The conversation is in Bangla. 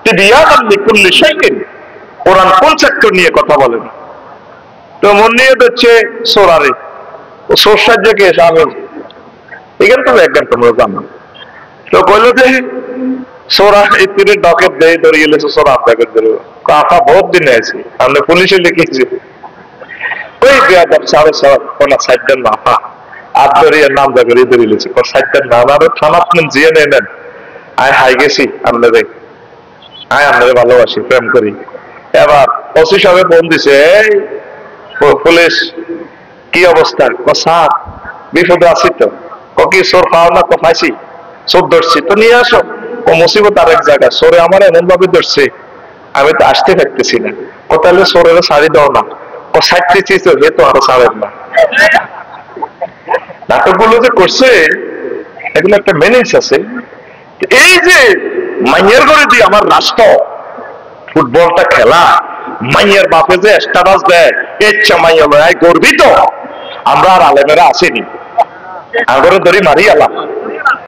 তিবিয়ানান লিকুল্লি শাইইন। কোরআন কোন সেক্টর নিয়ে কথা বলেন? তো মন নিয়ে দিচ্ছে সোরারে, ও সোর সাহায্যে কে সামনে এখান তো একদম তোমরা জানো। তো বললো যে সোরা ইতিরে ডকেট দেয় ধরিয়ে গেলে সোরা আপনাকে ধরবো। আপা বহুত দিন আছে, আমরা পুলিশে লিখেছি ওই বেয়াদব সাড়ে কোনা সাইডের না আপা আর ধরিয়ে নাম জায়গায় ধরিয়ে গেছে সাইডের নাম আরো থানা আপনি জিয়ে নেন। আয় হাই গেছি আপনাদের, আয় আপনাদের ভালোবাসি, প্রেম করি। এবার ওসি সাহেব ফোন দিছে, এই পুলিশ কি অবস্থা? স্যার বিপদে আছি তো। কি সোর পাও না? পাইছি, চোর ধরছি তো নিয়ে আসো। ও মুসিবত আরেক জায়গায়, সোরে আমার এমন ভাবে ধরছে আমি তো আসতে পারতেছি না। ও তাহলে সোরের শাড়ি দাও না, ও সাইডতে চেয়েছে হে তো আরো ছাড়েন না। নাটকগুলো যে করছে এগুলো একটা মেনেজ আছে। এই যে মাইয়ের ঘরে দিয়ে আমার রাষ্ট্র ফুটবলটা খেলা, মাইয়ের বাপে যে স্ট্যাটাস দেয়, ইচ্ছা মাইয়া গর্বিত। আমরা আর আলেমেরা আসেনি, আগরে ধরি মারি আলা